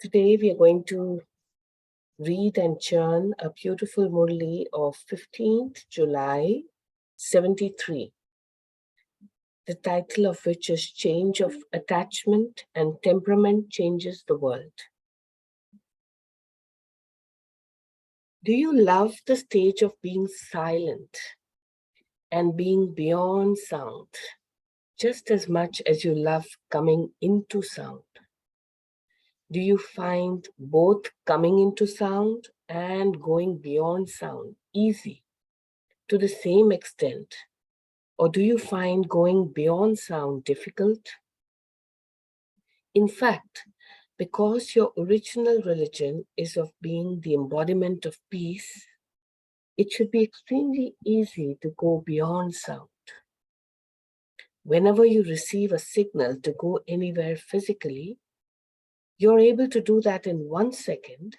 Today we are going to read and churn a beautiful Murli of 15th July 73, the title of which is Change of Attachment and Temperament Changes the World. Do you love the stage of being silent and being beyond sound just as much as you love coming into sound? Do you find both coming into sound and going beyond sound easy to the same extent? Or do you find going beyond sound difficult? In fact, because your original religion is of being the embodiment of peace, it should be extremely easy to go beyond sound. Whenever you receive a signal to go anywhere physically, you're able to do that in 1 second,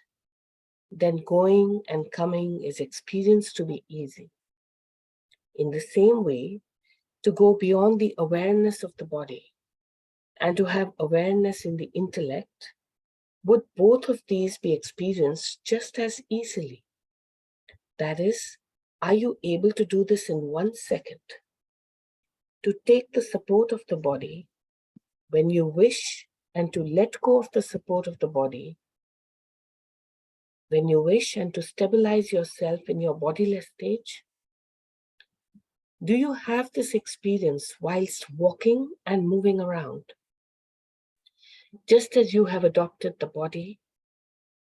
then going and coming is experienced to be easy. In the same way, to go beyond the awareness of the body and to have awareness in the intellect, would both of these be experienced just as easily? That is, are you able to do this in 1 second? To take the support of the body when you wish and to let go of the support of the body when you wish and to stabilize yourself in your bodiless stage? Do you have this experience whilst walking and moving around? Just as you have adopted the body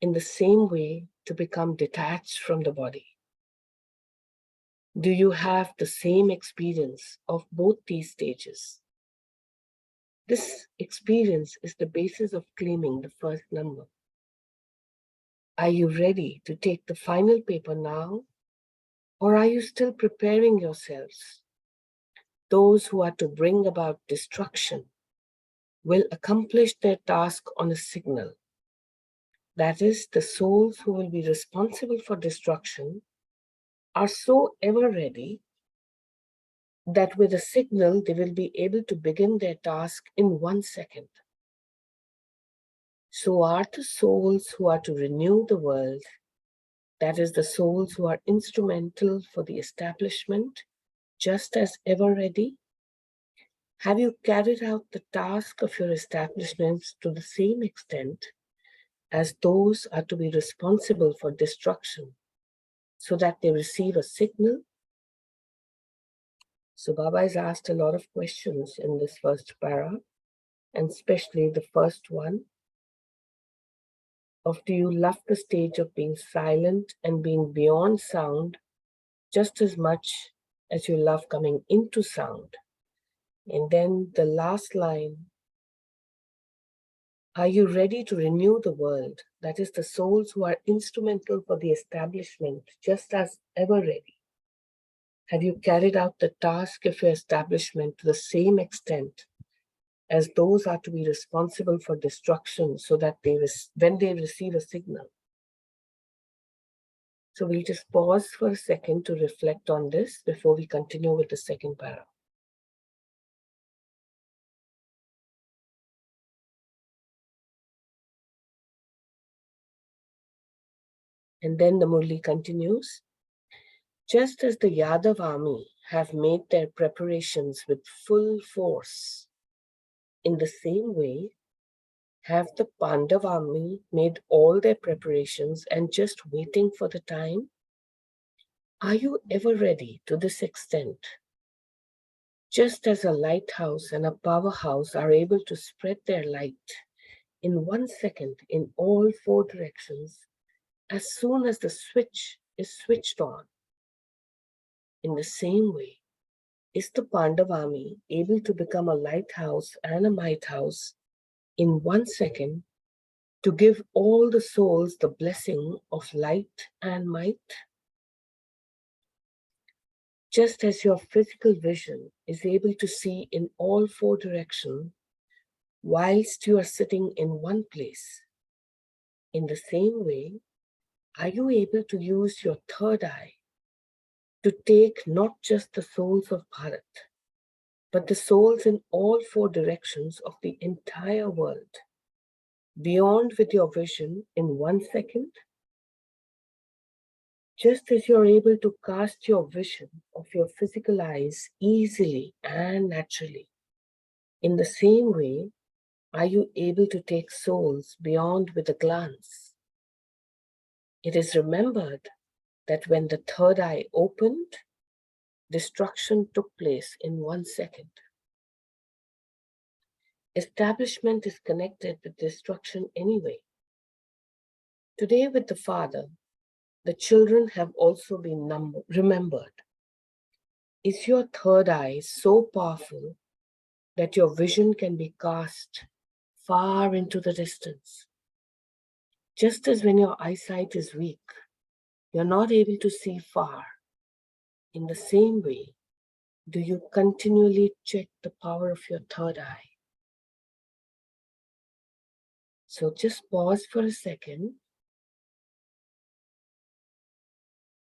in the same way to become detached from the body. Do you have the same experience of both these stages? This experience is the basis of claiming the first number. Are you ready to take the final paper now? Or are you still preparing yourselves? Those who are to bring about destruction will accomplish their task on a signal. That is, the souls who will be responsible for destruction are so ever ready that with a signal they will be able to begin their task in 1 second. So are the souls who are to renew the world, that is, the souls who are instrumental for the establishment, just as ever ready? Have you carried out the task of your establishments to the same extent as those are to be responsible for destruction, so that they receive a signal? So Baba has asked a lot of questions in this first para, and especially the first one of, do you love the stage of being silent and being beyond sound just as much as you love coming into sound? And then the last line, are you ready to renew the world? That is, the souls who are instrumental for the establishment, just as ever ready. Have you carried out the task of your establishment to the same extent as those are to be responsible for destruction, so that when they receive a signal? So we'll just pause for a second to reflect on this before we continue with the second para. And then the Murli continues. Just as the Yadav army have made their preparations with full force, in the same way, have the Pandav army made all their preparations and just waiting for the time? Are you ever ready to this extent? Just as a lighthouse and a powerhouse are able to spread their light in 1 second in all 4 directions, as soon as the switch is switched on, in the same way, is the Pandav army able to become a lighthouse and a might house in 1 second to give all the souls the blessing of light and might? Just as your physical vision is able to see in all 4 directions whilst you are sitting in one place, in the same way, are you able to use your third eye to take not just the souls of Bharat, but the souls in all 4 directions of the entire world, beyond with your vision in 1 second, just as you're able to cast your vision of your physical eyes easily and naturally. In the same way, are you able to take souls beyond with a glance? It is remembered that when the third eye opened, destruction took place in 1 second. Establishment is connected with destruction anyway. Today with the Father, the children have also been remembered. Is your third eye so powerful that your vision can be cast far into the distance? Just as when your eyesight is weak, you're not able to see far. In the same way, do you continually check the power of your third eye? So just pause for a second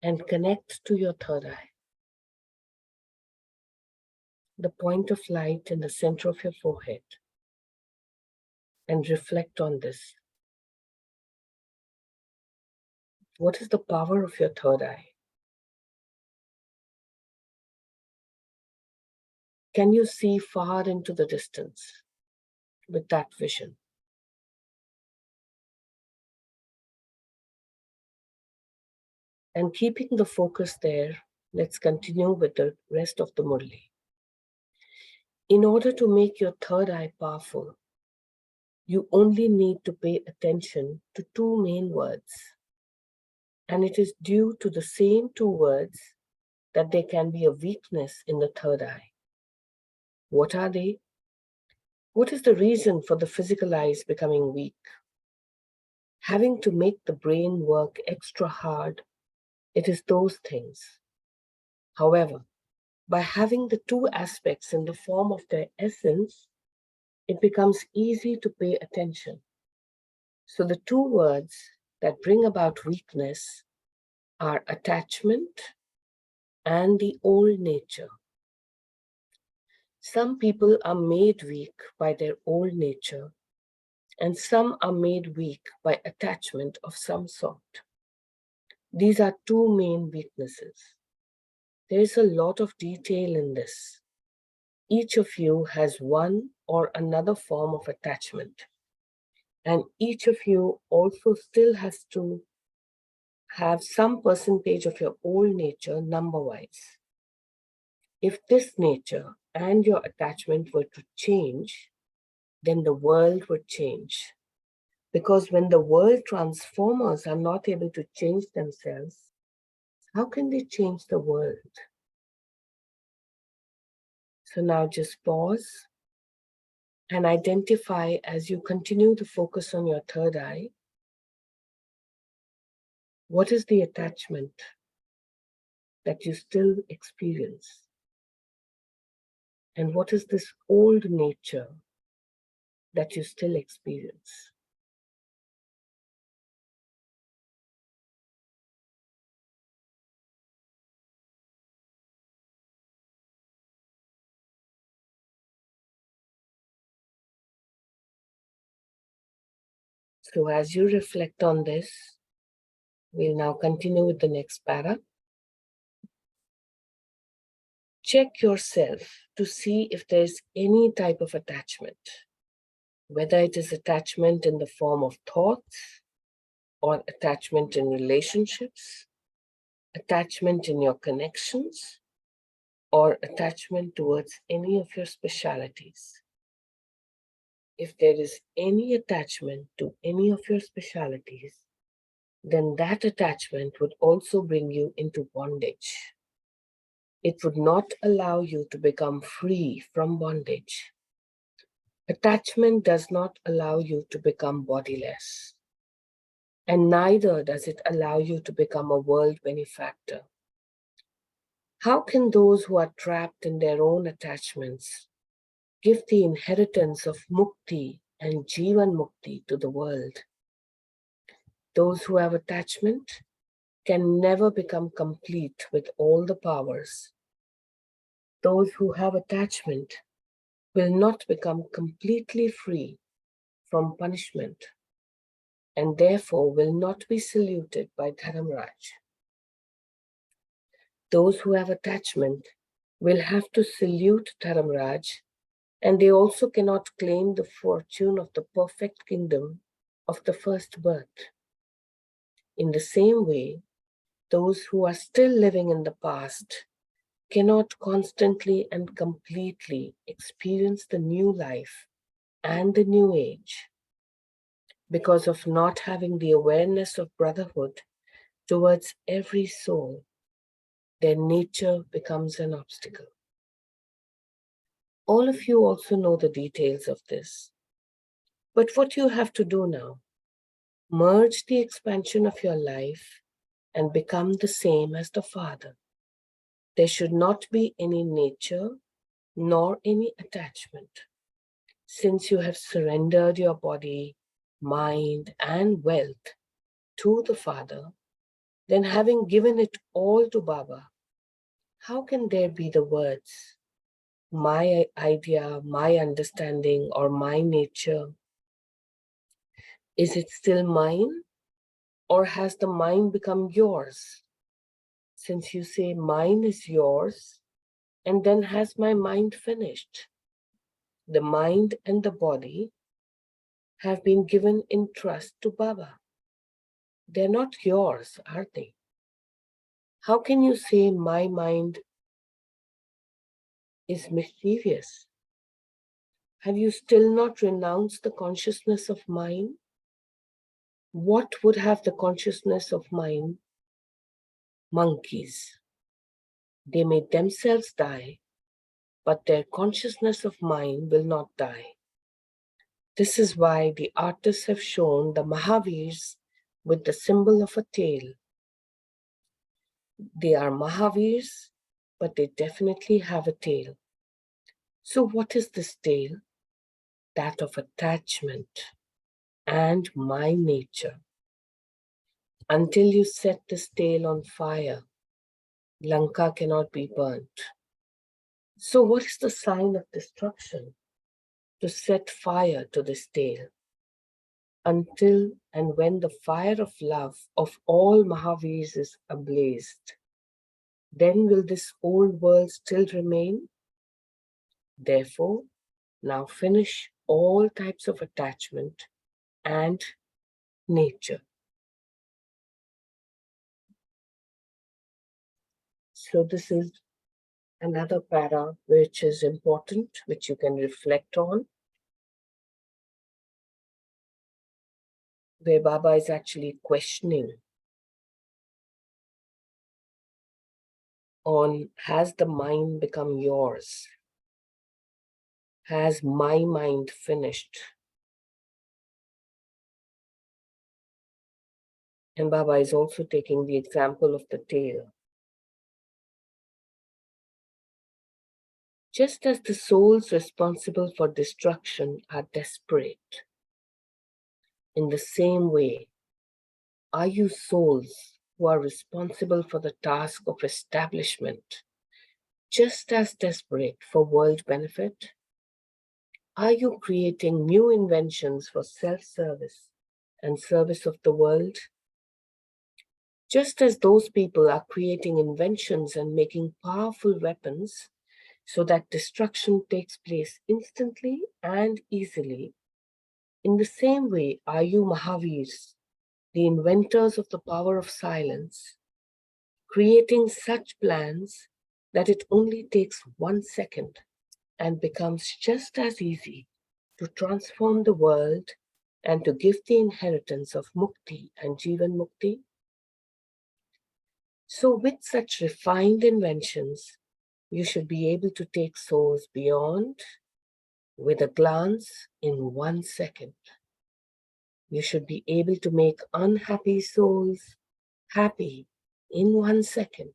and connect to your third eye, the point of light in the center of your forehead, and reflect on this. What is the power of your third eye? Can you see far into the distance with that vision? And keeping the focus there, let's continue with the rest of the Murli. In order to make your third eye powerful, you only need to pay attention to two main words. And it is due to the same two words that there can be a weakness in the third eye. What are they? What is the reason for the physical eyes becoming weak? Having to make the brain work extra hard, it is those things. However, by having the two aspects in the form of their essence, it becomes easy to pay attention. So the two words that bring about weakness are attachment and the old nature. Some people are made weak by their old nature, and some are made weak by attachment of some sort. These are two main weaknesses. There is a lot of detail in this. Each of you has one or another form of attachment, and each of you also still has to have some percentage of your old nature number-wise. If this nature and your attachment were to change, then the world would change. Because when the world transformers are not able to change themselves, how can they change the world? So now just pause and identify as you continue to focus on your third eye. What is the attachment that you still experience? And what is this old nature that you still experience? So as you reflect on this, we'll now continue with the next para. Check yourself to see if there's any type of attachment, whether it is attachment in the form of thoughts, or attachment in relationships, attachment in your connections, or attachment towards any of your specialities. If there is any attachment to any of your specialities, then that attachment would also bring you into bondage. It would not allow you to become free from bondage. Attachment does not allow you to become bodiless, and neither does it allow you to become a world benefactor. How can those who are trapped in their own attachments give the inheritance of mukti and jivan mukti to the world? Those who have attachment can never become complete with all the powers. Those who have attachment will not become completely free from punishment and therefore will not be saluted by Dharamraj. Those who have attachment will have to salute Dharamraj, and they also cannot claim the fortune of the perfect kingdom of the first birth. In the same way, those who are still living in the past cannot constantly and completely experience the new life and the new age because of not having the awareness of brotherhood towards every soul. Their nature becomes an obstacle. All of you also know the details of this. But what you have to do now, merge the expansion of your life and become the same as the Father. There should not be any nature nor any attachment. Since you have surrendered your body, mind, and wealth to the Father, then having given it all to Baba, how can there be the words, my idea, my understanding, or my nature? Is it still mine, or has the mind become yours? Since you say mine is yours, and then has my mind finished? The mind and the body have been given in trust to Baba. They're not yours, are they? How can you say my mind is mischievous? Have you still not renounced the consciousness of mine? What would have the consciousness of mine? Monkeys. They may themselves die, but their consciousness of mine will not die. This is why the artists have shown the Mahavirs with the symbol of a tail. They are Mahavirs, but they definitely have a tail. So what is this tail? That of attachment and my nature. Until you set this tail on fire, Lanka cannot be burnt. So what is the sign of destruction? To set fire to this tail. Until and when the fire of love of all Mahavirs is ablazed, then will this old world still remain? Therefore, now finish all types of attachment and nature. So this is another para which is important, which you can reflect on, where Baba is actually questioning on, has the mind become yours? Has my mind finished? And Baba is also taking the example of the tail. Just as the souls responsible for destruction are desperate, in the same way, are you souls who are responsible for the task of establishment just as desperate for world benefit? Are you creating new inventions for self-service and service of the world? Just as those people are creating inventions and making powerful weapons so that destruction takes place instantly and easily, in the same way are you Mahavirs, the inventors of the power of silence, creating such plans that it only takes 1 second and becomes just as easy to transform the world and to give the inheritance of Mukti and Jivan Mukti. So with such refined inventions, you should be able to take souls beyond with a glance in 1 second. You should be able to make unhappy souls happy in 1 second.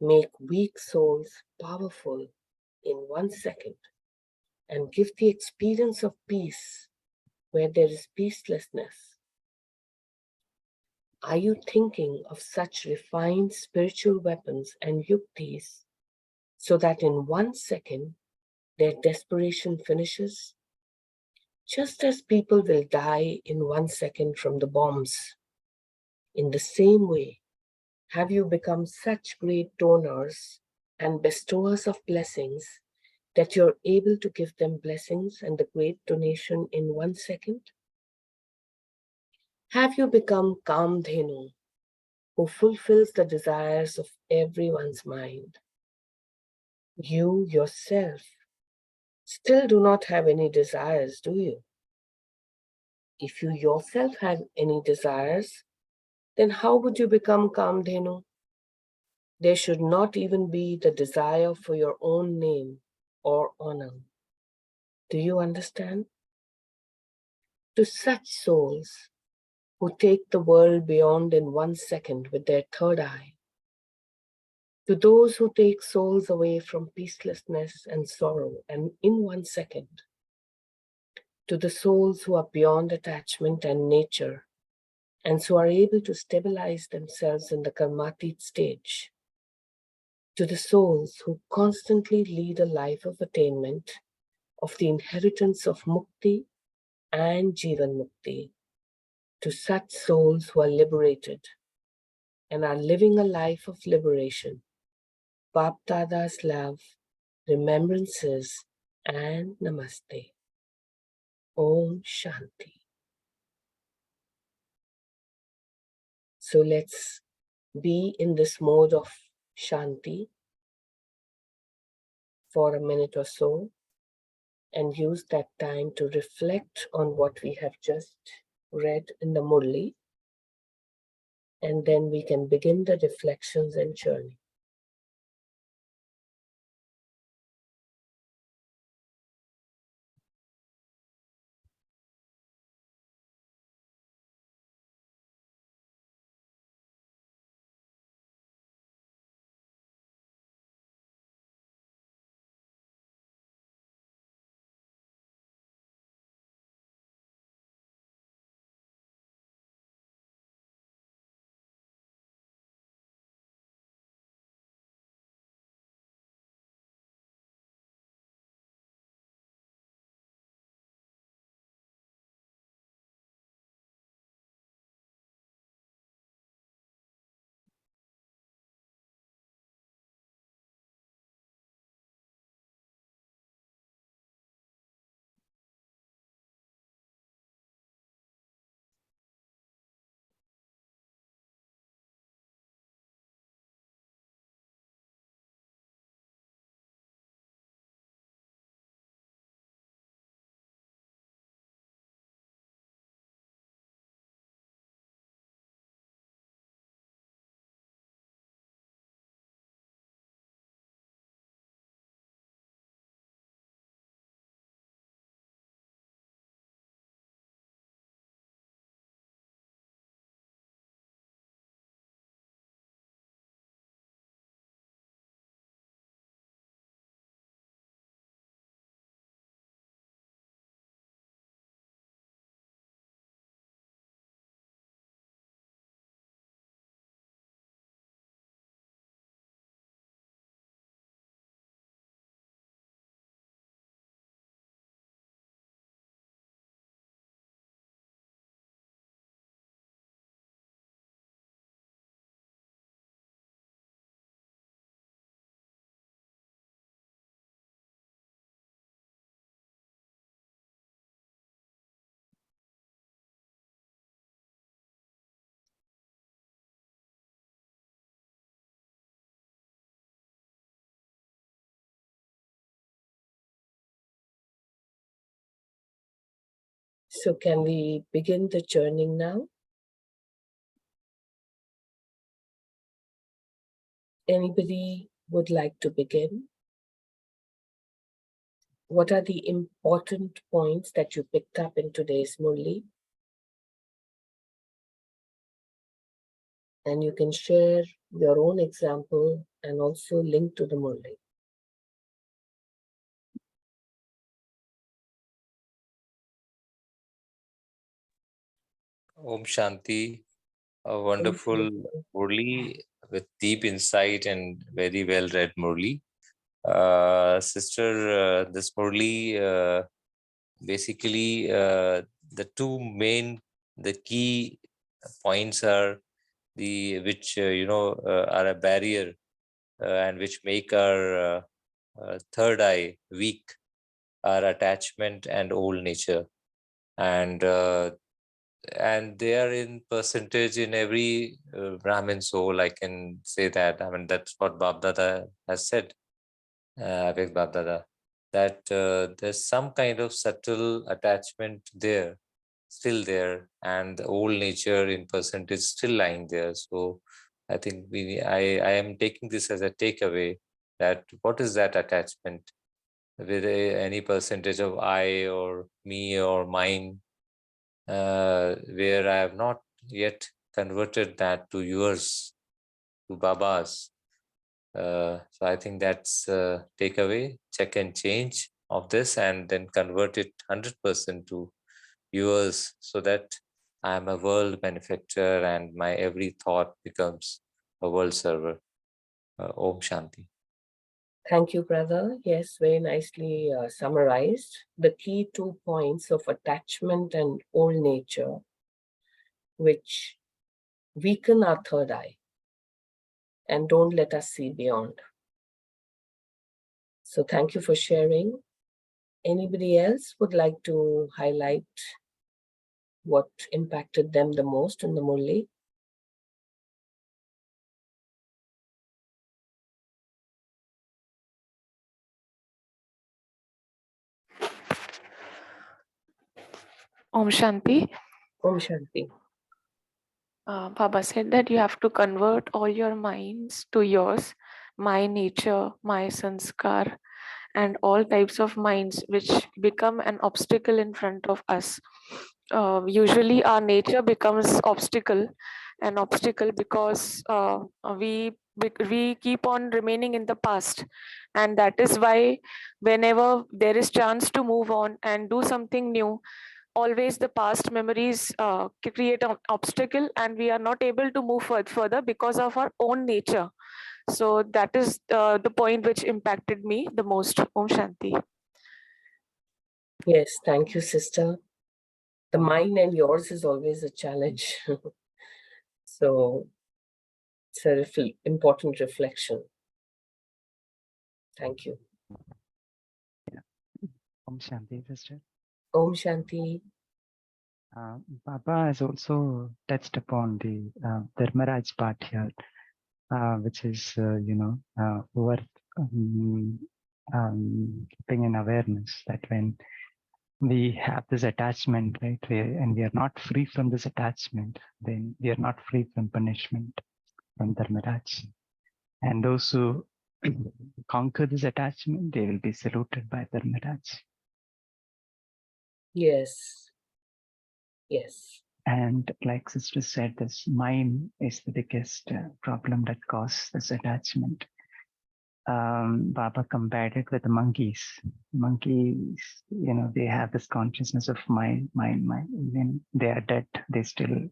Make weak souls powerful in 1 second. And give the experience of peace where there is peacelessness. Are you thinking of such refined spiritual weapons and yuktis so that in 1 second their desperation finishes? Just as people will die in 1 second from the bombs, in the same way, have you become such great donors and bestowers of blessings that you're able to give them blessings and the great donation in 1 second? Have you become Kamdhenu, who fulfills the desires of everyone's mind? You yourself still do not have any desires, do you? If you yourself have any desires, then how would you become Kamdhenu? There should not even be the desire for your own name or honor. Do you understand? To such souls who take the world beyond in 1 second with their third eye, to those who take souls away from peacelessness and sorrow and in 1 second, to the souls who are beyond attachment and nature and so are able to stabilize themselves in the karmatit stage, to the souls who constantly lead a life of attainment of the inheritance of mukti and jivan mukti, to such souls who are liberated and are living a life of liberation, Baptada's love, remembrances, and namaste. Om Shanti. So let's be in this mode of Shanti for a minute or so and use that time to reflect on what we have just read in the Murli, and then we can begin the reflections and journey. So can we begin the churning now? Anybody would like to begin? What are the important points that you picked up in today's Murli? And you can share your own example and also link to the Murli. Om Shanti, a wonderful Murli with deep insight and very well read Murli. Sister, this Murli basically the two main, the key points are the which are a barrier and which make our third eye weak, are attachment and old nature. And they are in percentage in every Brahmin soul. I can say that. I mean, that's what Bab Dada has said, Avik Bab Dada, that there's some kind of subtle attachment there, still there, and the old nature in percentage still lying there. So I think I am taking this as a takeaway, that what is that attachment with any percentage of I or me or mine, where I have not yet converted that to yours, to Baba's. So I think that's a takeaway. Check and change of this, and then convert it 100% to yours, so that I am a world benefactor and my every thought becomes a world server. Om Shanti. Thank you, brother. Yes, very nicely summarized. The key 2 points of attachment and old nature, which weaken our third eye and don't let us see beyond. So thank you for sharing. Anybody else would like to highlight what impacted them the most in the Murli? Om Shanti. Om Shanti. Baba said that you have to convert all your minds to yours, my nature, my sanskar, and all types of minds which become an obstacle in front of us. Usually our nature becomes an obstacle because we keep on remaining in the past, and that is why whenever there is chance to move on and do something new, always the past memories create an obstacle and we are not able to move further because of our own nature. So that is the point which impacted me the most. Om Shanti. Yes, thank you, sister. The mine and yours is always a challenge. So it's a important reflection. Thank you. Om Shanti, sister. Om Shanti. Baba has also touched upon the Dharmaraj part here, which is, worth keeping in awareness that when we have this attachment, right, and we are not free from this attachment, then we are not free from punishment from Dharmaraj. And those who conquer this attachment, they will be saluted by Dharmaraj. Yes. Yes. And like sister said, this mind is the biggest problem that causes this attachment. Baba compared it with the monkeys. Monkeys, they have this consciousness of mind. When they are dead, they still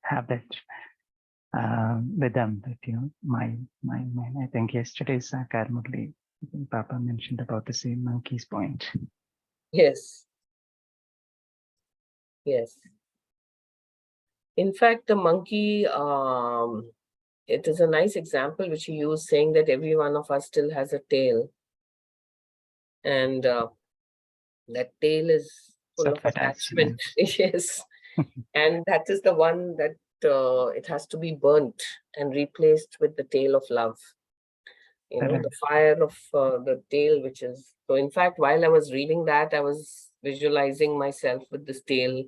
have that with them. That mind. I think yesterday's Sakar Murli, Baba mentioned about the same monkey's point. Yes. Yes. In fact, the monkey, it is a nice example which he used, saying that every one of us still has a tail. And that tail is full of attachment. Yes. And that is the one that it has to be burnt and replaced with the tail of love. The fire of the tail, which is... So in fact, while I was reading that, I was visualizing myself with this tail,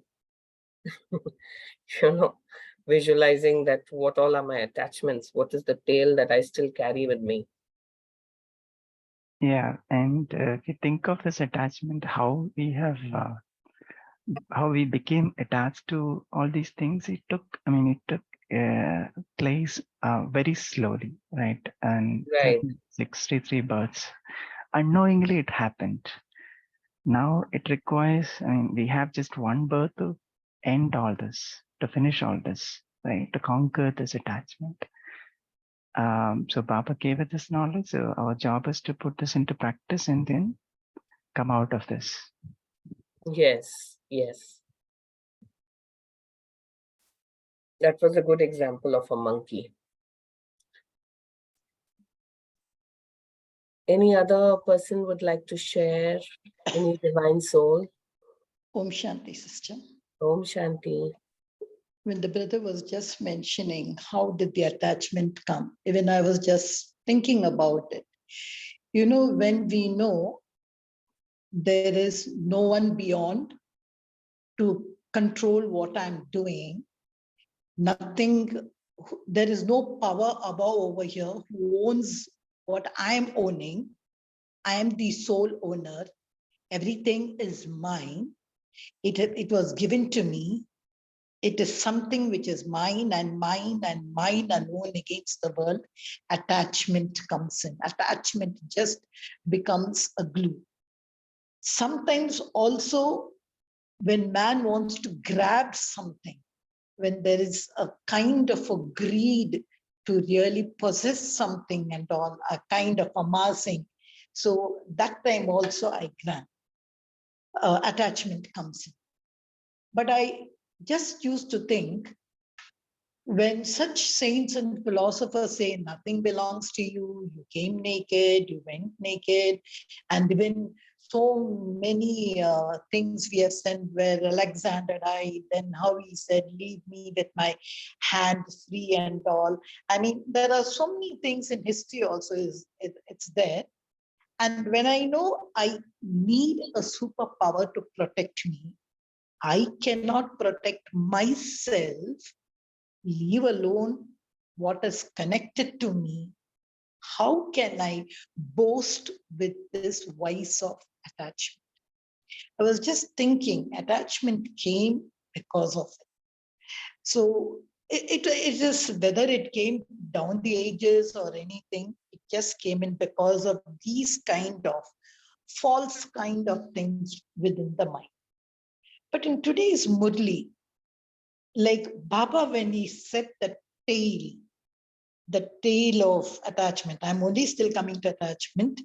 visualizing that what all are my attachments, what is the tail that I still carry with me. Yeah, and if you think of this attachment, how we became attached to all these things, it took place very slowly, right? And Right. 63 births, unknowingly it happened. Now it requires, we have just one birth to end all this, to finish all this, right? To conquer this attachment. So Baba gave us this knowledge. So our job is to put this into practice and then come out of this. Yes, yes. That was a good example of a monkey. Any other person would like to share? Any divine soul? Om Shanti, sister. Om Shanti. When the brother was just mentioning how did the attachment come, even I was just thinking about it. You know, when we know there is no one beyond to control what I'm doing, nothing, there is no power above over here who owns what I'm owning. I am the sole owner. Everything is mine. It was given to me. It is something which is mine and mine and mine alone against the world. Attachment comes in. Attachment just becomes a glue. Sometimes also when man wants to grab something, when there is a kind of a greed to really possess something and all, a kind of amassing. So that time also I grant, attachment comes in. But I just used to think, when such saints and philosophers say nothing belongs to you, you came naked, you went naked, and even so many things we have sent where Alexander died, then how he said, leave me with my hand free and all. I mean, there are so many things in history also, it's there. And when I know I need a superpower to protect me, I cannot protect myself, leave alone what is connected to me. How can I boast with this vice of attachment? I was just thinking, attachment came because of it. So it is, whether it came down the ages or anything, it just came in because of these kind of false kind of things within the mind. But in today's Murli, like Baba, when he said the tail of attachment, I'm only still coming to attachment.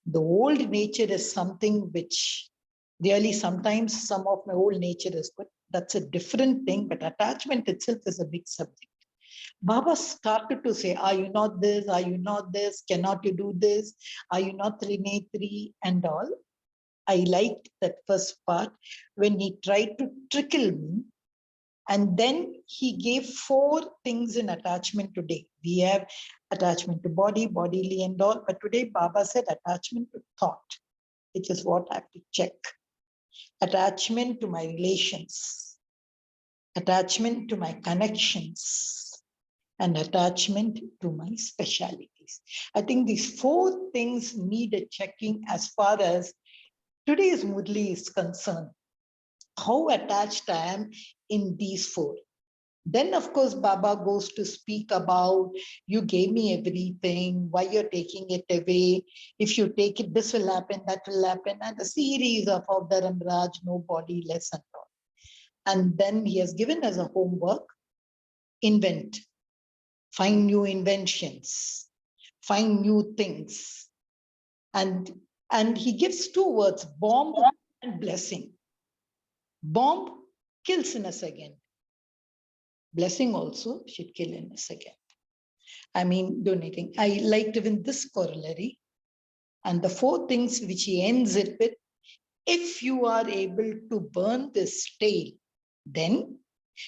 The old nature is something which really sometimes some of my old nature is good. That's a different thing, but attachment itself is a big subject. Baba started to say, are you not this? Are you not this? Cannot you do this? Are you not Trinetri and all? I liked that first part when he tried to trickle me. And then he gave 4 things in attachment today. We have attachment to body, bodily and all. But today Baba said attachment to thought, which is what I have to check. Attachment to my relations, attachment to my connections, and attachment to my specialities. I think these 4 things need a checking as far as today's Murli is concerned. How attached I am in these 4. Then, of course, Baba goes to speak about, you gave me everything, why you're taking it away. If you take it, this will happen, that will happen. And a series of Avdaram Raj, no body, less and all. And then he has given us a homework, invent, find new inventions, find new things. And he gives 2 words, bomb and blessing. Bomb kills in a second. Blessing also should kill in a second. I mean, donating. I liked even this corollary. And the 4 things which he ends it with, if you are able to burn this tail, then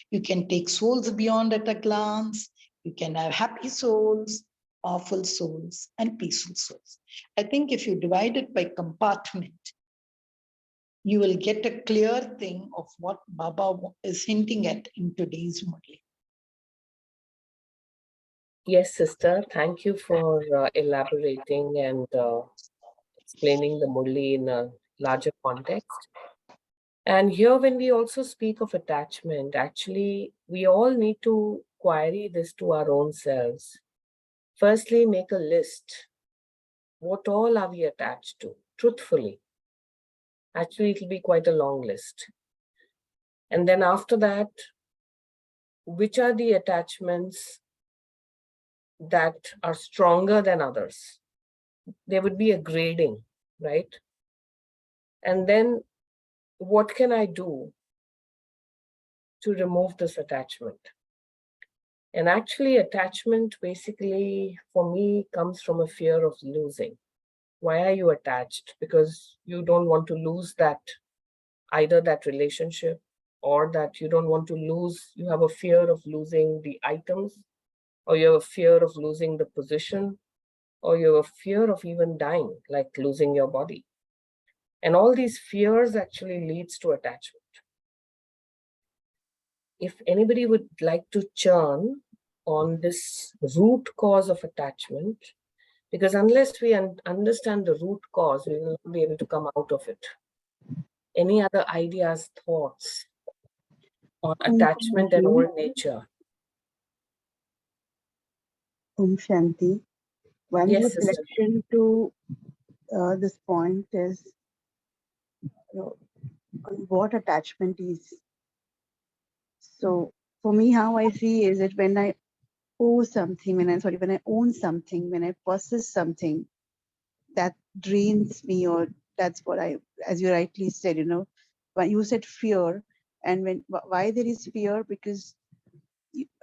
you can take souls beyond at a glance. You can have happy souls, awful souls, and peaceful souls. I think if you divide it by compartment, you will get a clear thing of what Baba is hinting at in today's Murli. Yes, sister. Thank you for elaborating and explaining the Murli in a larger context. And here, when we also speak of attachment, actually, we all need to query this to our own selves. Firstly, make a list. What all are we attached to, truthfully? Actually, it'll be quite a long list. And then after that, which are the attachments that are stronger than others? There would be a grading, right? And then what can I do to remove this attachment? And actually, attachment basically for me comes from a fear of losing. Why are you attached? Because you don't want to lose that, either that relationship, or that you don't want to lose, you have a fear of losing the items, or you have a fear of losing the position, or you have a fear of even dying, like losing your body. And all these fears actually leads to attachment. If anybody would like to churn on this root cause of attachment, because unless we understand the root cause, we will not be able to come out of it. Any other ideas, thoughts on attachment and old nature? Shanti. One Yes, sister. reflection to this point is on what attachment is. So for me, how I see is that when I owe something, when I own something, when I possess something, that drains me, or that's what I, as you rightly said, when you said fear, and why there is fear, because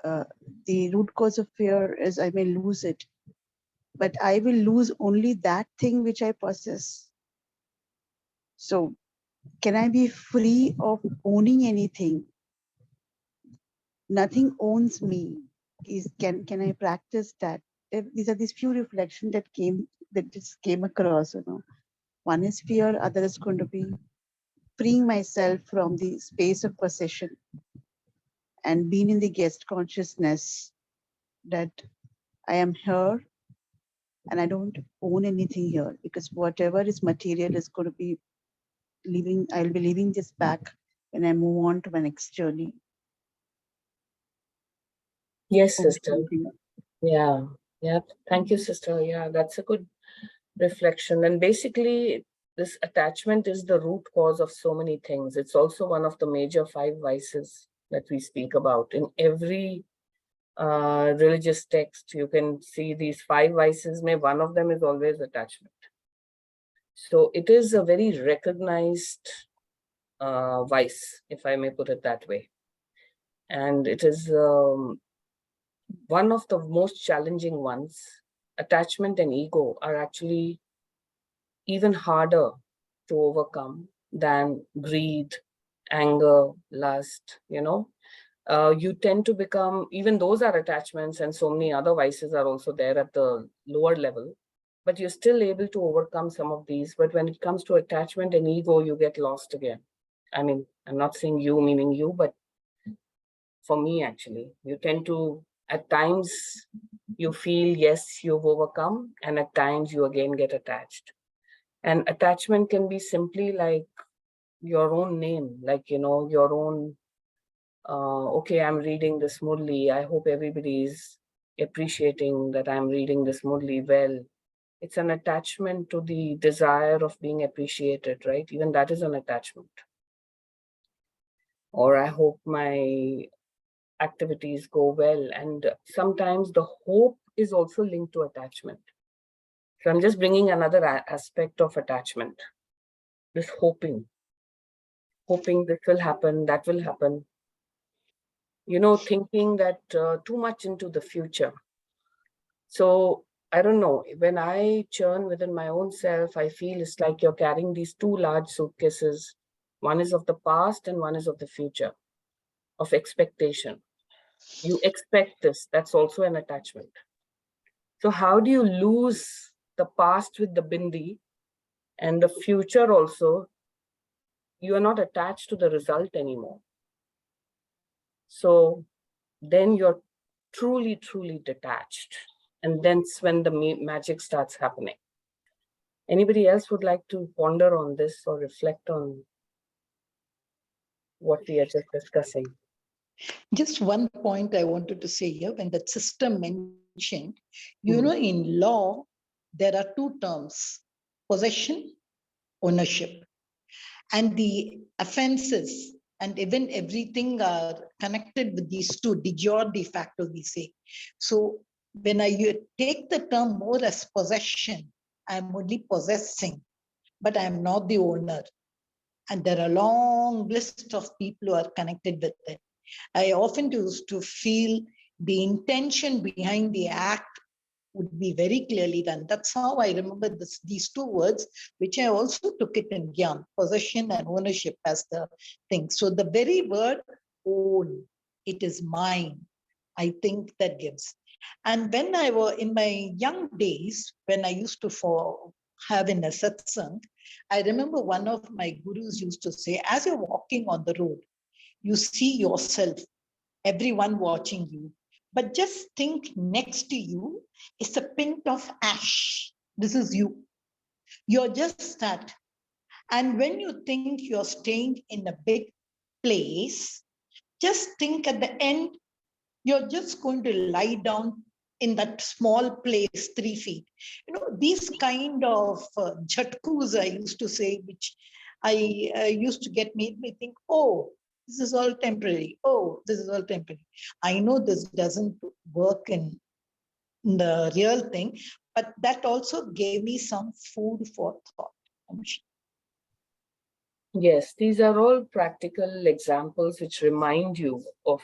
the root cause of fear is I may lose it, but I will lose only that thing which I possess. So can I be free of owning anything? Nothing owns me. Can I practice that? These are these few reflections that just came across. One is fear, other is going to be freeing myself from the space of possession and being in the guest consciousness that I am here and I don't own anything here, because whatever is material is going to be leaving. I'll be leaving this back when I move on to my next journey. Yes, sister. Yeah. Thank you, sister. Yeah, that's a good reflection. And basically, this attachment is the root cause of so many things. It's also one of the major 5 vices that we speak about. In every religious text, you can see these 5 vices. One of them is always attachment. So it is a very recognized vice, if I may put it that way. And it is one of the most challenging ones. Attachment and ego are actually even harder to overcome than greed, anger, lust, you tend to become, even those are attachments, and so many other vices are also there at the lower level, but you're still able to overcome some of these. But when it comes to attachment and ego, you get lost again. I mean, I'm not saying you meaning you, but for me, actually, you tend to, at times, you feel, yes, you've overcome, and at times you again get attached. And attachment can be simply like your own name, like, your own, okay, I'm reading this Murli. I hope everybody is appreciating that I'm reading this Murli well. It's an attachment to the desire of being appreciated, right? Even that is an attachment. Or I hope my activities go well. And sometimes the hope is also linked to attachment. So I'm just bringing another aspect of attachment, this hoping this will happen, that will happen. Thinking that too much into the future. So I don't know, when I churn within my own self, I feel it's like you're carrying these 2 large suitcases. One is of the past and one is of the future, of expectation. You expect this, that's also an attachment. So how do you lose the past with the bindi and the future also? You are not attached to the result anymore. So then you're truly, truly detached. And that's when the magic starts happening. Anybody else would like to ponder on this or reflect on what we are just discussing? Just one point I wanted to say here, when that sister mentioned, in law, there are 2 terms, possession, ownership. And the offenses and even everything are connected with these 2, de jure, de facto, we say. So when I take the term more as possession, I'm only possessing, but I'm not the owner. And there are a long list of people who are connected with it. I often used to feel the intention behind the act would be very clearly done. That's how I remember these two words, which I also took it in Gyan, possession and ownership as the thing. So the very word own, it is mine, I think that gives. And when I was in my young days, when I used to have in a satsang, I remember one of my gurus used to say, as you're walking on the road, you see yourself, everyone watching you, but just think next to you is a pint of ash. This is you. You're just that. And when you think you're staying in a big place, just think at the end, you're just going to lie down in that small place, 3 feet. You know, these kind of jhatkus I used to say, which I used to get made me think, oh, this is all temporary. Oh, this is all temporary. I know this doesn't work in the real thing, but that also gave me some food for thought. Yes, these are all practical examples which remind you of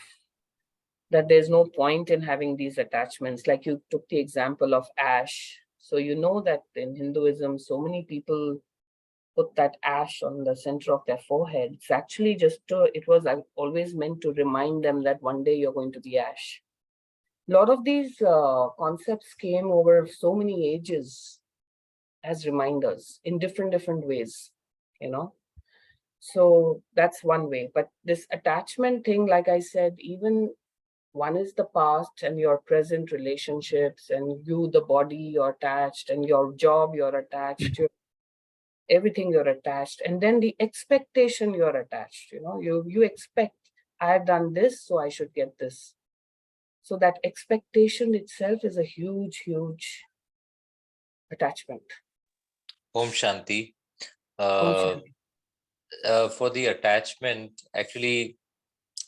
that there's no point in having these attachments. Like you took the example of ash. So you know that in Hinduism, so many people put that ash on the center of their forehead. It's actually it was always meant to remind them that one day you're going to be ash. A lot of these concepts came over so many ages as reminders in different ways, you know. So that's one way. But this attachment thing, like I said, even one is the past and your present relationships, and you, the body, you're attached, and your job, you're attached, everything you're attached, and then the expectation you're attached. You know, you expect, I've done this, so I should get this. So that expectation itself is a huge attachment. Om Shanti. Om Shanti. For the attachment, actually,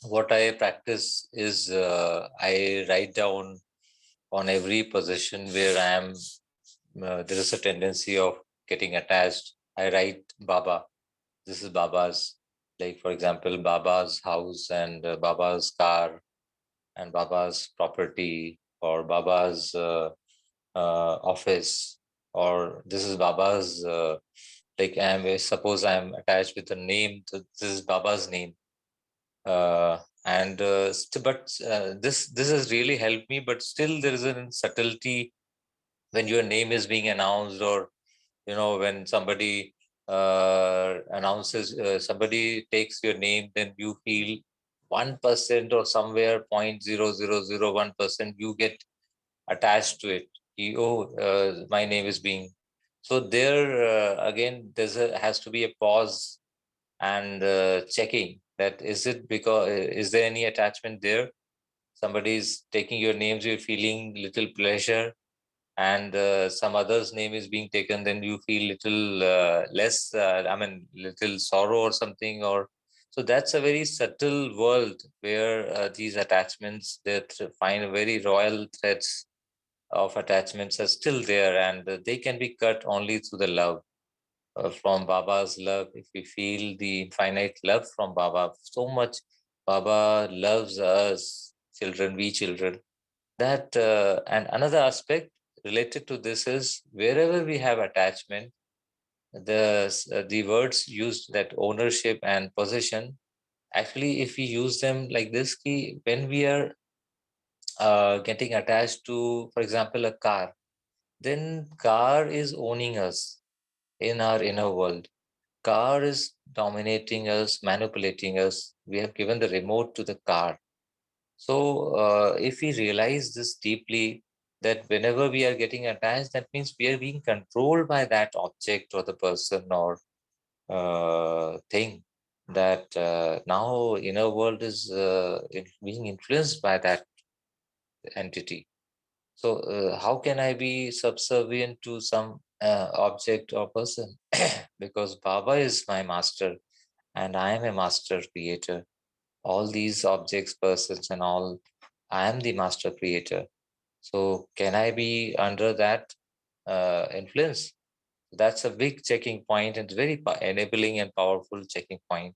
what I practice is I write down on every position where I am, there is a tendency of getting attached. I write Baba. This is Baba's. Like, for example, Baba's house and Baba's car and Baba's property, or Baba's office, or this is Baba's, like suppose I'm attached with a name, so this is Baba's name. This has really helped me, but still there is a subtlety when your name is being announced, or when somebody announces, somebody takes your name, then you feel 1% or somewhere 0.0001% you get attached to it. My name is being, so there again has to be a pause and checking that is there any attachment there? Somebody is taking your names, you're feeling little pleasure, and some other's name is being taken, then you feel little less, little sorrow or something. Or so that's a very subtle world where these attachments that find very royal threads of attachments are still there, and they can be cut only through the love. From Baba's love, if we feel the infinite love from Baba, so much Baba loves us, we children, that and another aspect related to this is wherever we have attachment, the words used, that ownership and possession, actually if we use them like this, when we are getting attached to, for example, a car, then car is owning us in our inner world. Car is dominating us, manipulating us. We have given the remote to the car. So if we realize this deeply, that whenever we are getting attached, that means we are being controlled by that object or the person or thing, that now inner world is being influenced by that entity. So how can I be subservient to some object or person? Because Baba is my master and I am a master creator. All these objects, persons and all, I am the master creator. So can I be under that influence? That's a big checking point and very enabling and powerful checking point,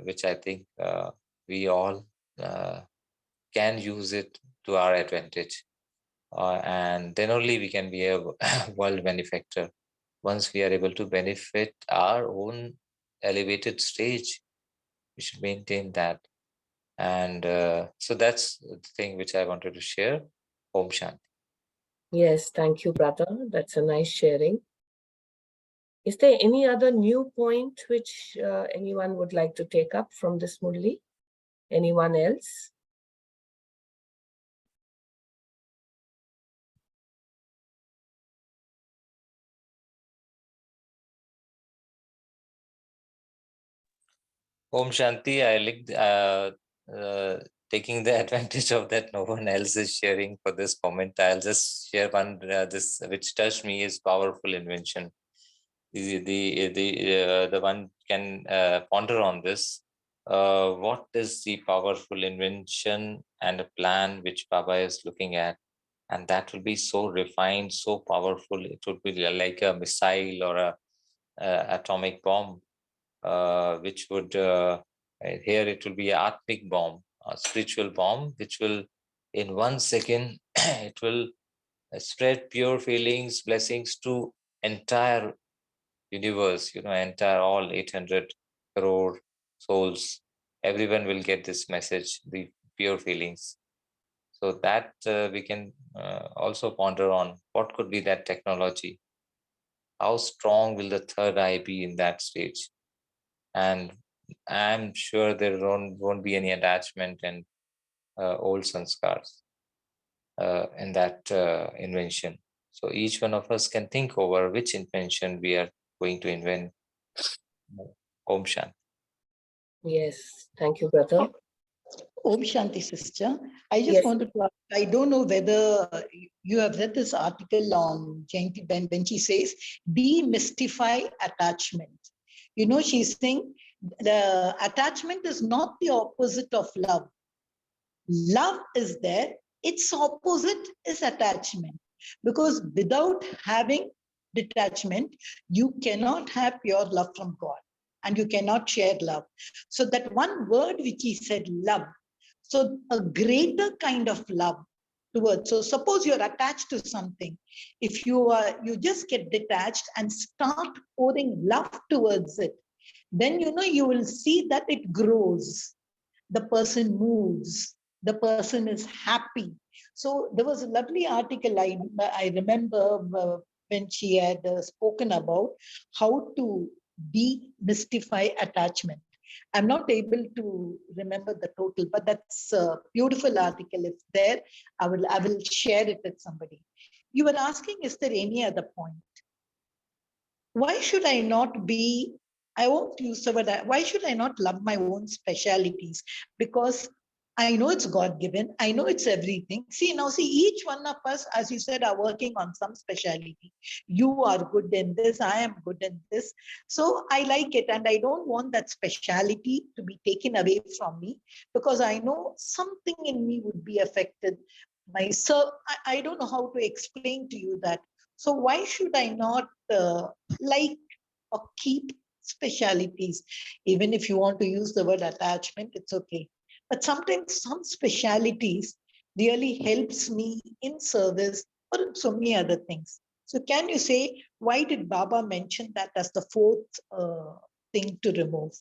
which I think we all can use it to our advantage. And then only we can be a world benefactor. Once we are able to benefit our own elevated stage, we should maintain that. And so that's the thing which I wanted to share. Om Shanti. Yes, thank you, brother. That's a nice sharing. Is there any other new point which anyone would like to take up from this Murli? Anyone else? Om Shanti. I like taking the advantage of that no one else is sharing for this comment. I'll just share one this which touched me is powerful invention. The one can ponder on this. What is the powerful invention and a plan which Baba is looking at? And that will be so refined, so powerful. It would be like a missile or a atomic bomb, which would here it will be an atmic bomb, a spiritual bomb, which will in 1 second it will spread pure feelings, blessings to entire universe, entire all 800 crore souls. Everyone will get this message, the pure feelings. So that we can also ponder on what could be that technology. How strong will the third eye be in that stage? And I'm sure there won't be any attachment and old sanskars in that invention. So each one of us can think over which invention we are going to invent. Om Shanti. Yes, thank you, brother. Om Shanti, sister. I just Yes. wanted to ask, I don't know whether you have read this article on Jayanti Ben when she says, demystify attachment. She's saying the attachment is not the opposite of love. Love is there. Its opposite is attachment. Because without having detachment, you cannot have pure love from God. And you cannot share love. So that one word which he said, love. So a greater kind of love towards. So suppose you're attached to something. If you just get detached and start pouring love towards it, then you will see that it grows. The person moves. The person is happy. So there was a lovely article I remember when she had spoken about how to demystify attachment. I'm not able to remember the total, but that's a beautiful article. If there, I will share it with somebody. You were asking, is there any other point? Why should I not be, I won't use the word, why should I not love my own specialities? Because I know it's God-given. I know it's everything. See, each one of us, as you said, are working on some speciality. You are good in this. I am good in this. So I like it. And I don't want that speciality to be taken away from me because I know something in me would be affected. I don't know how to explain to you that. So why should I not like or keep specialities? Even if you want to use the word attachment, it's okay. But sometimes some specialities really helps me in service or in so many other things. So can you say, why did Baba mention that as the fourth thing to remove?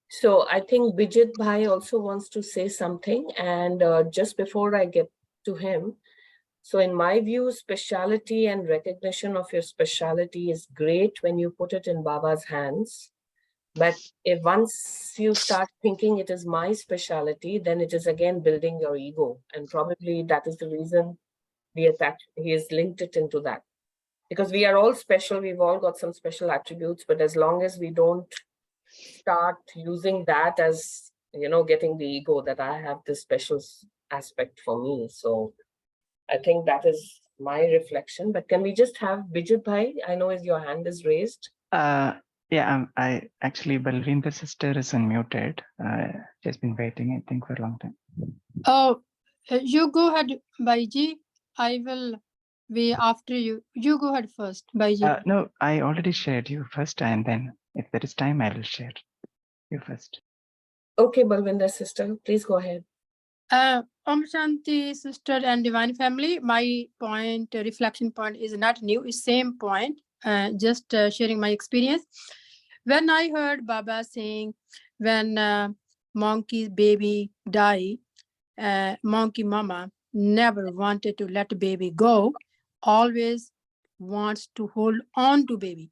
So I think Bijit Bhai also wants to say something. And just before I get to him, so in my view, speciality and recognition of your speciality is great when you put it in Baba's hands. But if once you start thinking it is my speciality, then it is again building your ego. And probably that is the reason he has linked it into that. Because we are all special, we've all got some special attributes, but as long as we don't start using that as, getting the ego that I have this special aspect for me. So I think that is my reflection. But can we just have Bijit Bhai? I know your hand is raised. Yeah, I actually, Balvinda sister is unmuted. She's been waiting, I think, for a long time. Oh, you go ahead, Baiji. I will We after you. You go ahead first, Baiji. No, I already shared you first, and then if there is time, I will share you first. Okay, Balwinder sister, please go ahead. Om Shanti, sister and divine family. My point, reflection point is not new. It's same point. Just sharing my experience. When I heard Baba saying, when monkey's baby die, monkey mama never wanted to let baby go, always wants to hold on to baby.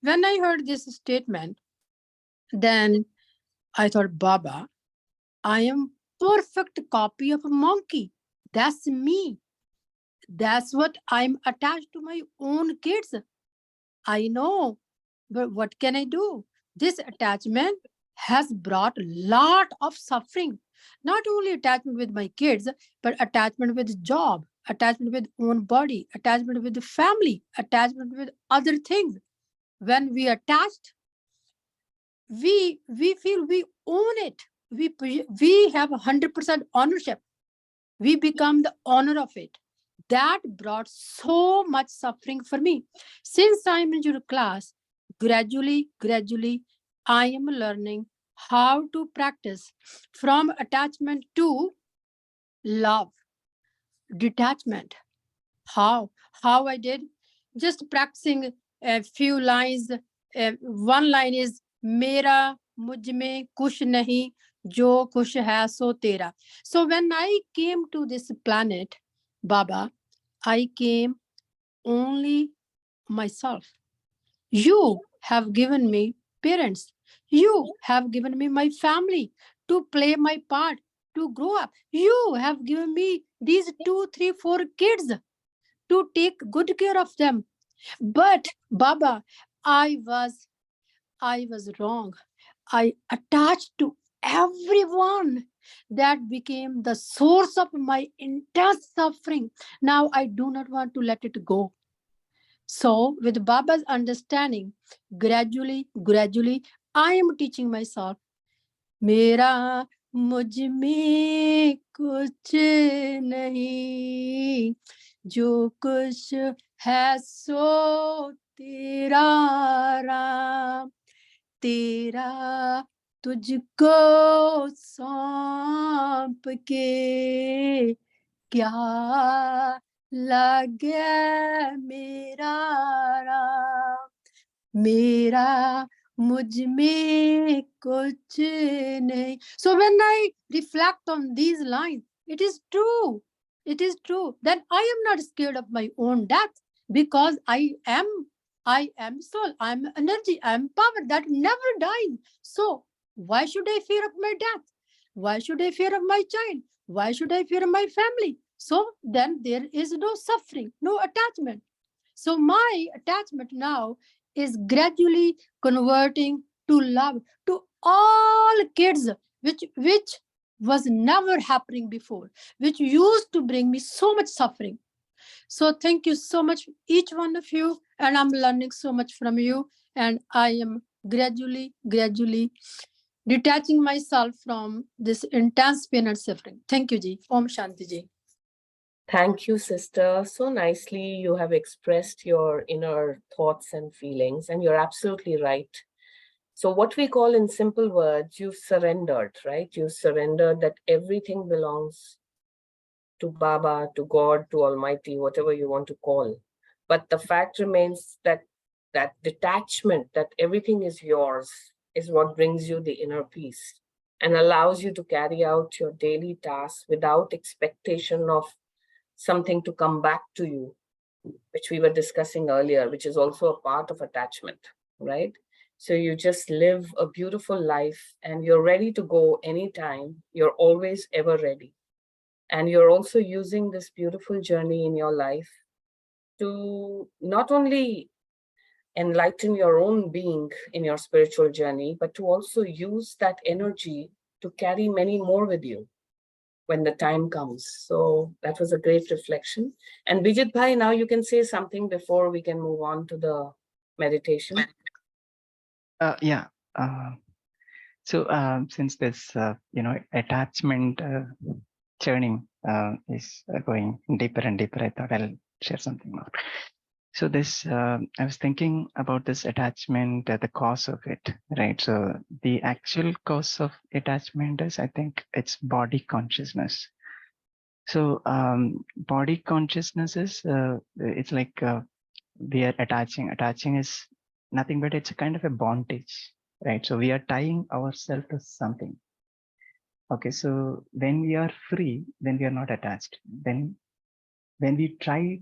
When I heard this statement, then I thought, Baba, I am perfect copy of a monkey. That's me. That's what I'm attached to my own kids. I know, but what can I do? This attachment has brought a lot of suffering. Not only attachment with my kids, but attachment with job, attachment with own body, attachment with the family, attachment with other things. When we attached, we feel we own it. We have 100% ownership. We become the owner of it. That brought so much suffering for me. Since I'm in your class, gradually, I am learning how to practice from attachment to love, detachment. How I did? Just practicing a few lines. One line is Mera mujh mein kuch nahi, jo kuch hai so tera. So when I came to this planet, Baba, I came only myself. You have given me parents. You have given me my family to play my part, to grow up. You have given me these 2, 3, 4 kids to take good care of them. But Baba, I was wrong. I attached to everyone. That became the source of my intense suffering. Now I do not want to let it go. So with Baba's understanding, gradually, I am teaching myself, Mera mujh mein kuch nahi, jo kuch hai so tera Ram, tera tujhko सौंप के क्या लगे मेरा राम, मेरा मुझ में कुछ नहीं. So when I reflect on these lines, it is true. It is true that I am not scared of my own death, because I am soul, I am energy, I am power that never dies. So why should I fear of my death? Why should I fear of my child? Why should I fear of my family? So then there is no suffering, no attachment. So my attachment now is gradually converting to love to all kids, which was never happening before, which used to bring me so much suffering. So thank you so much, each one of you, and I'm learning so much from you, and I am gradually detaching myself from this intense pain and suffering. Thank you, Ji. Om Shanti Ji. Thank you, sister. So nicely you have expressed your inner thoughts and feelings, and you're absolutely right. So what we call in simple words, you've surrendered, right? You've surrendered that everything belongs to Baba, to God, to Almighty, whatever you want to call. But the fact remains that that detachment, that everything is yours, is what brings you the inner peace and allows you to carry out your daily tasks without expectation of something to come back to you, which we were discussing earlier, which is also a part of attachment, right? So you just live a beautiful life and you're ready to go anytime. You're always ever ready. And you're also using this beautiful journey in your life to not only enlighten your own being in your spiritual journey, but to also use that energy to carry many more with you when the time comes. So that was a great reflection. And Vijit Bhai, now you can say something before we can move on to the meditation. Yeah. So since this, attachment churning is going deeper and deeper, I thought I'll share something more. So this, I was thinking about this attachment, the cause of it, right? So the actual cause of attachment is, I think, it's body consciousness. So body consciousness is, it's like we are attaching. Attaching is nothing but it's a kind of a bondage, right? So we are tying ourselves to something. Okay, so when we are free, then we are not attached. Then when we tie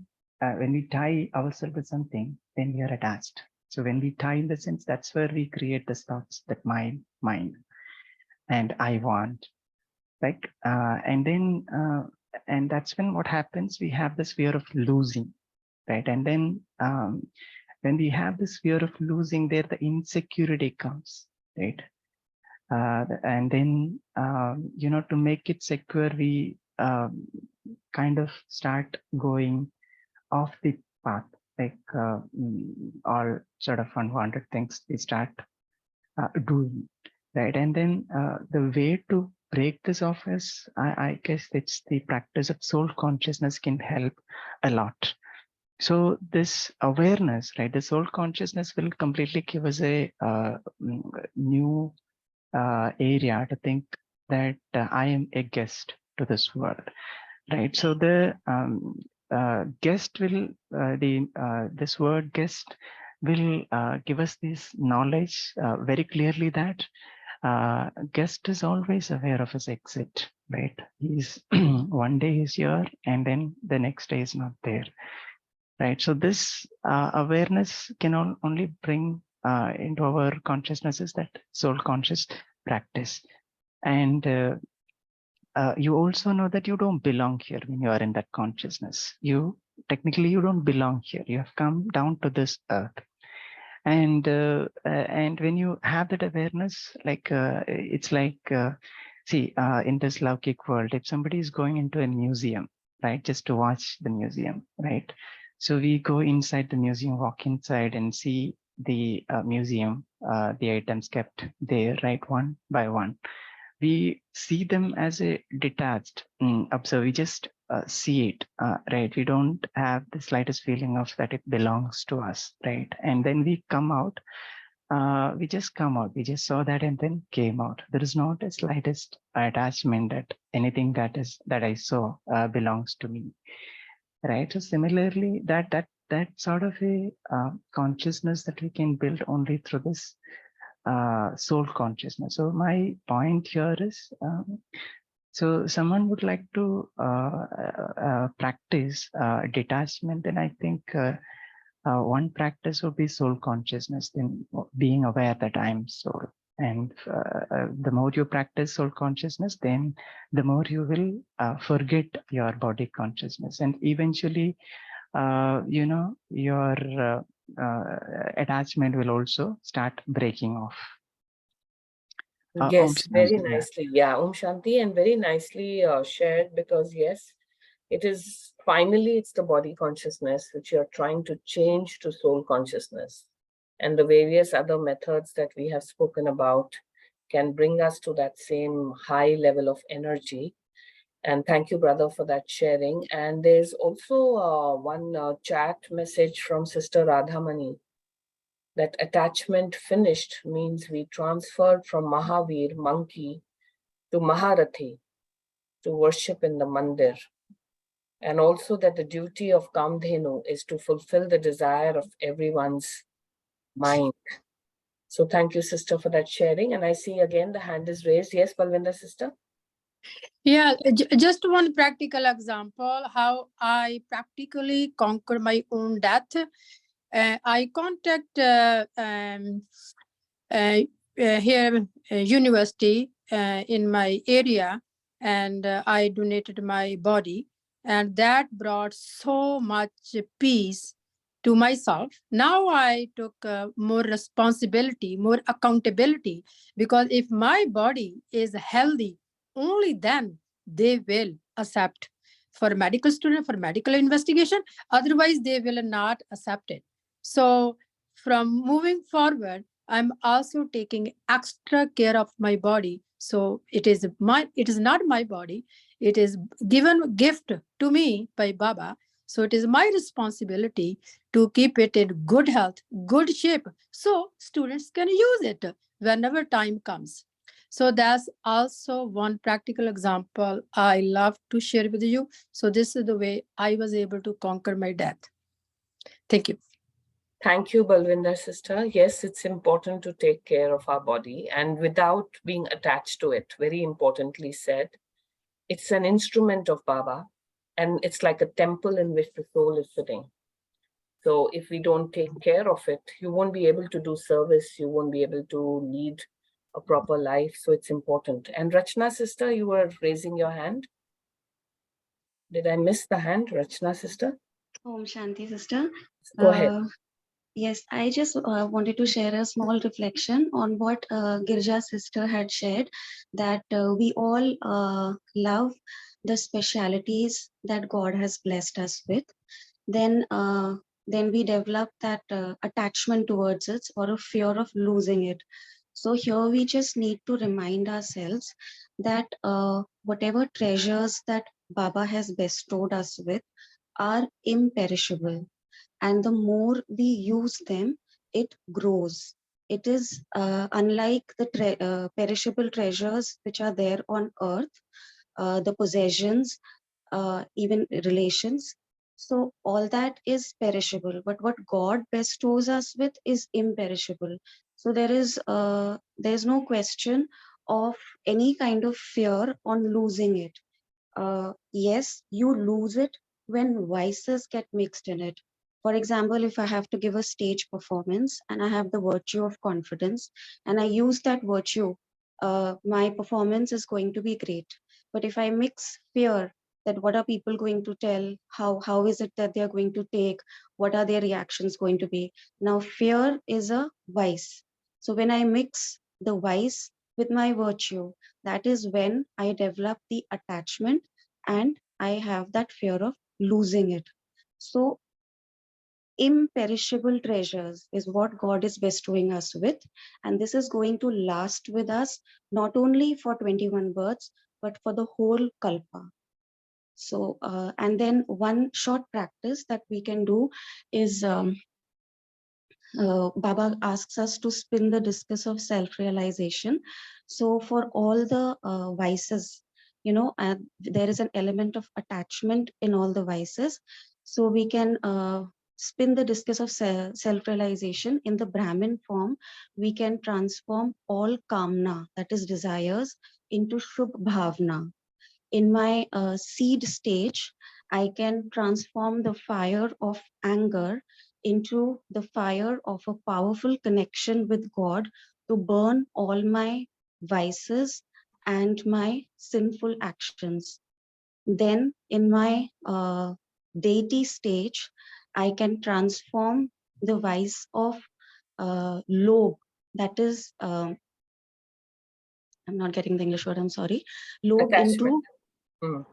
ourselves with something, then we are attached. So when we tie in the sense, that's where we create the thoughts that mine, and I want, like, and then, and that's when what happens, we have this fear of losing, right? And then when we have this fear of losing, there the insecurity comes, right? And then, to make it secure, we kind of start going off the path, like all sort of unwanted things we start doing, right? And then the way to break this off is, I guess it's the practice of soul consciousness can help a lot. So this awareness, right, the soul consciousness will completely give us a new area to think that I am a guest to this world, right? So the guest will, this word guest will give us this knowledge very clearly that guest is always aware of his exit, right? He's one day he's here and then the next day is not there, right? So this awareness can only bring into our consciousnesses that soul conscious practice. And you also know that you don't belong here when you are in that consciousness. Technically you don't belong here. You have come down to this earth. And when you have that awareness, like it's like, see, in this Laukik world, if somebody is going into a museum, right, just to watch the museum, right? So we go inside the museum, walk inside and see the museum, the items kept there, right, one by one. We see them as a detached observer. We just see it, right? We don't have the slightest feeling of that it belongs to us, right? And then we come out, we just come out. We just saw that and then came out. There is not a slightest attachment that anything that I saw belongs to me, right? So similarly, that sort of a consciousness that we can build only through this soul consciousness. So my point here is, so someone would like to practice detachment, then I think one practice would be soul consciousness, then being aware that I'm soul. And the more you practice soul consciousness, then the more you will forget your body consciousness, and eventually, your attachment will also start breaking off. Yes, very Shanti, nicely. Yeah, Shanti, and very nicely shared, because yes, it's the body consciousness which you're trying to change to soul consciousness. And the various other methods that we have spoken about can bring us to that same high level of energy. And thank you, brother, for that sharing. And there's also one chat message from Sister Radhamani, that attachment finished means we transferred from Mahavir, monkey, to Maharathi, to worship in the mandir. And also that the duty of Kamdhenu is to fulfill the desire of everyone's mind. So thank you, sister, for that sharing. And I see again the hand is raised. Yes, Balvinda, sister? Yeah, just one practical example, how I practically conquer my own death. I contact here university in my area, and I donated my body, and that brought so much peace to myself. Now I took more responsibility, more accountability, because if my body is healthy, only then they will accept for medical student, for medical investigation. Otherwise, they will not accept it. So from moving forward, I'm also taking extra care of my body. So it is not my body. It is given gift to me by Baba. So it is my responsibility to keep it in good health, good shape, so students can use it whenever time comes. So that's also one practical example I love to share with you. So this is the way I was able to conquer my death. Thank you. Thank you, Balwinder sister. Yes, it's important to take care of our body and without being attached to it. Very importantly said. It's an instrument of Baba, and it's like a temple in which the soul is sitting. So if we don't take care of it, you won't be able to do service, you won't be able to lead a proper life. So it's important. And Rachna sister, you were raising your hand. Did I miss the hand, Rachna sister? Om Shanti, sister. Go ahead. Yes, I just wanted to share a small reflection on what Girja's sister had shared, that we all love the specialities that God has blessed us with. Then we develop that attachment towards it or a fear of losing it. So here we just need to remind ourselves that whatever treasures that Baba has bestowed us with are imperishable, and the more we use them, it grows. It is unlike the perishable treasures which are there on earth, the possessions, even relations. So all that is perishable, but what God bestows us with is imperishable. So there's no question of any kind of fear on losing it. Yes, you lose it when vices get mixed in it. For example, if I have to give a stage performance and I have the virtue of confidence and I use that virtue, my performance is going to be great. But if I mix fear, that what are people going to tell, how is it that they're going to take, what are their reactions going to be? Now, fear is a vice. So when I mix the vice with my virtue, that is when I develop the attachment and I have that fear of losing it. So imperishable treasures is what God is bestowing us with. And this is going to last with us, not only for 21 births, but for the whole Kalpa. So, and then one short practice that we can do is, Baba asks us to spin the discus of self-realization. So for all the vices, there is an element of attachment in all the vices. So we can spin the discus of self-realization in the Brahmin form. We can transform all kamna, that is desires, into Shubh Bhavna. In my seed stage, I can transform the fire of anger into the fire of a powerful connection with God to burn all my vices and my sinful actions. Then in my deity stage, I can transform the vice of lobh, that is, I'm not getting the English word, I'm sorry, lobh Attachment. into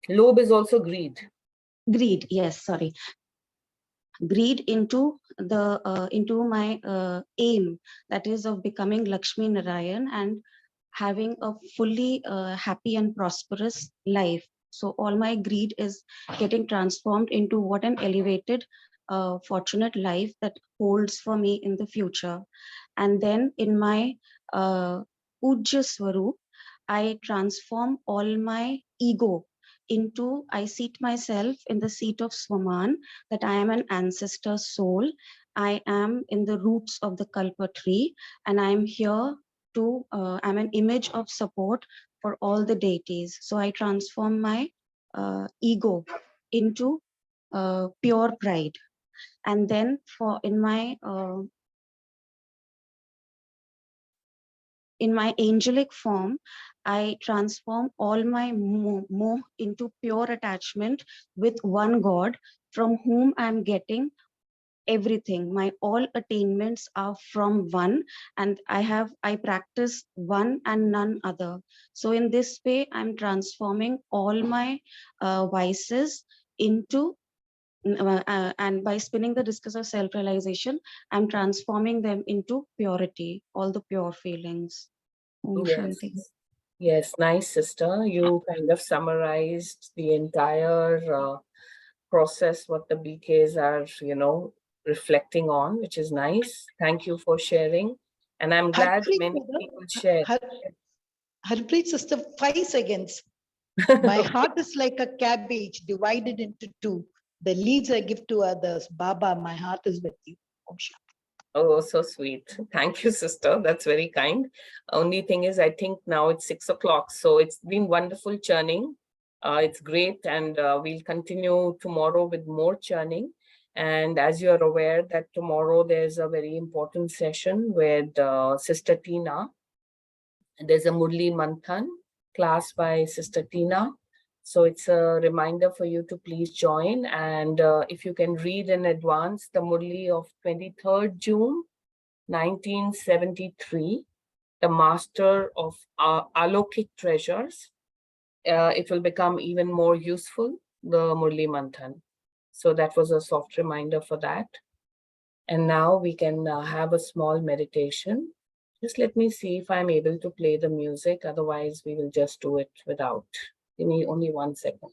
Lobe is also greed. Greed, yes, sorry. Greed into my aim, that is of becoming Lakshmi Narayan and having a fully happy and prosperous life. So all my greed is getting transformed into what an elevated, fortunate life that holds for me in the future. And then in my Pujya Swarup, I transform all my ego into, I seat myself in the seat of Swaman, that I am an ancestor soul. I am in the roots of the Kalpa tree, and I am here to, I'm an image of support for all the deities. So I transform my ego into pure pride. And then in my angelic form, I transform all my moh into pure attachment with one God from whom I'm getting everything. My all attainments are from one, and I practice one and none other. So in this way, I'm transforming all my vices into and by spinning the discus of self-realization, I'm transforming them into purity, all the pure feelings. Om Shanti. Yes, nice sister. You kind of summarized the entire process what the BKs are, reflecting on, which is nice. Thank you for sharing. And I'm glad many people shared. Harpreet sister, 5 seconds. My heart is like a cabbage divided into two. The leaves I give to others. Baba, my heart is with you. Om Shanti. Oh, so sweet. Thank you, sister. That's very kind. Only thing is, I think now it's 6 o'clock. So it's been wonderful churning. It's great. And we'll continue tomorrow with more churning. And as you're aware that tomorrow there's a very important session with Sister Tina. There's a Murli Manthan class by Sister Tina. So it's a reminder for you to please join. And if you can read in advance the Murli of 23rd June, 1973, the Master of Alokik Treasures, it will become even more useful, the Murli Manthan. So that was a soft reminder for that. And now we can have a small meditation. Just let me see if I'm able to play the music. Otherwise, we will just do it without. Give me only 1 second.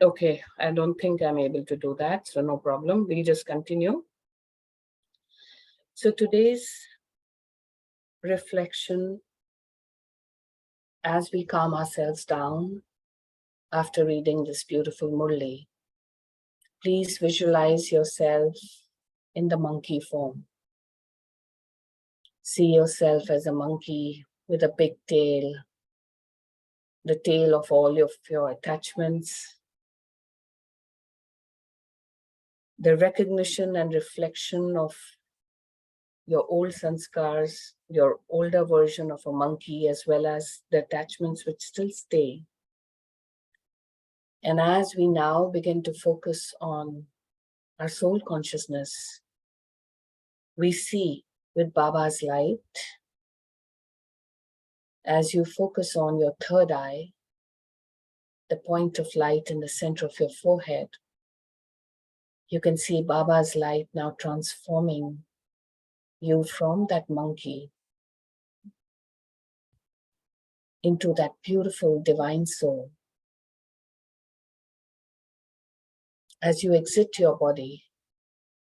Okay, I don't think I'm able to do that, so no problem. We'll just continue. So today's reflection, as we calm ourselves down after reading this beautiful Murli, please visualize yourself in the monkey form. See yourself as a monkey with a big tail, the tail of all of your attachments, the recognition and reflection of your old sanskars, your older version of a monkey, as well as the attachments which still stay. And as we now begin to focus on our soul consciousness, we see with Baba's light, as you focus on your third eye, the point of light in the center of your forehead, you can see Baba's light now transforming you from that monkey into that beautiful divine soul. As you exit your body,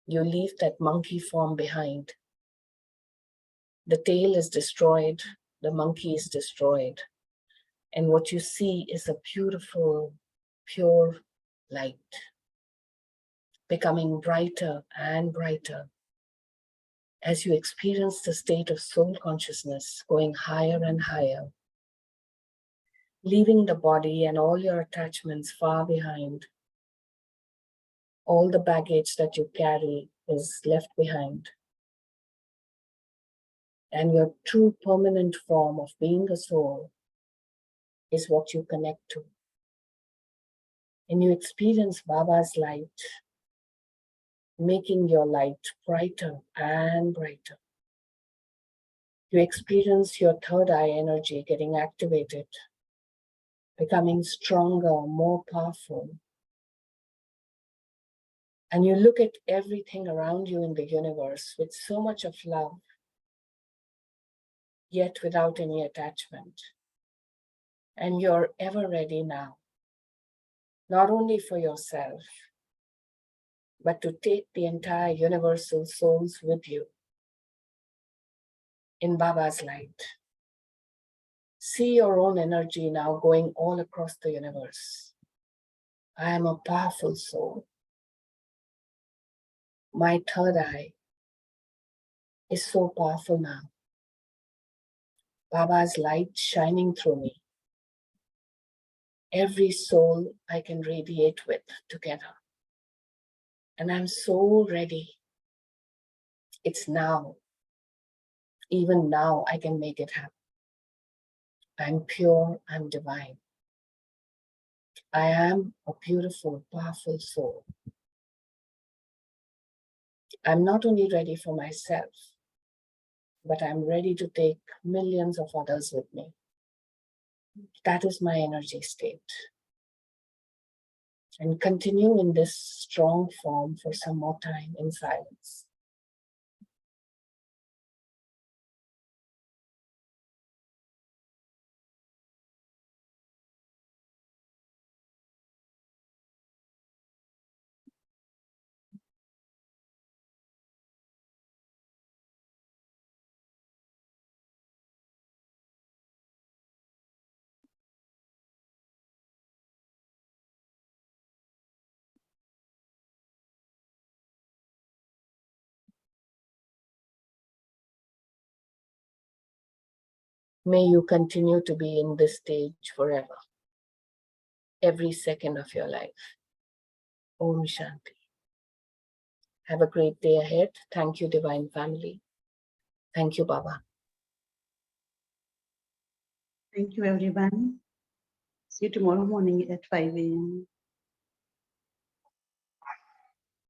you leave that monkey form behind. The tail is destroyed, the monkey is destroyed, and what you see is a beautiful, pure light, becoming brighter and brighter as you experience the state of soul consciousness going higher and higher, leaving the body and all your attachments far behind. All the baggage that you carry is left behind. And your true permanent form of being a soul is what you connect to. And you experience Baba's light, making your light brighter and brighter. You experience your third eye energy getting activated, becoming stronger, more powerful. And you look at everything around you in the universe with so much of love, yet without any attachment. And you're ever ready now, not only for yourself, but to take the entire universal souls with you in Baba's light. See your own energy now going all across the universe. I am a powerful soul. My third eye is so powerful now. Baba's light shining through me. Every soul I can radiate with together. And I'm so ready. It's now. Even now I can make it happen. I'm pure, I'm divine. I am a beautiful, powerful soul. I'm not only ready for myself, but I'm ready to take millions of others with me. That is my energy state. And continue in this strong form for some more time in silence. May you continue to be in this stage forever, every second of your life. Om Shanti. Have a great day ahead. Thank you, Divine Family. Thank you, Baba. Thank you, everyone. See you tomorrow morning at 5 a.m.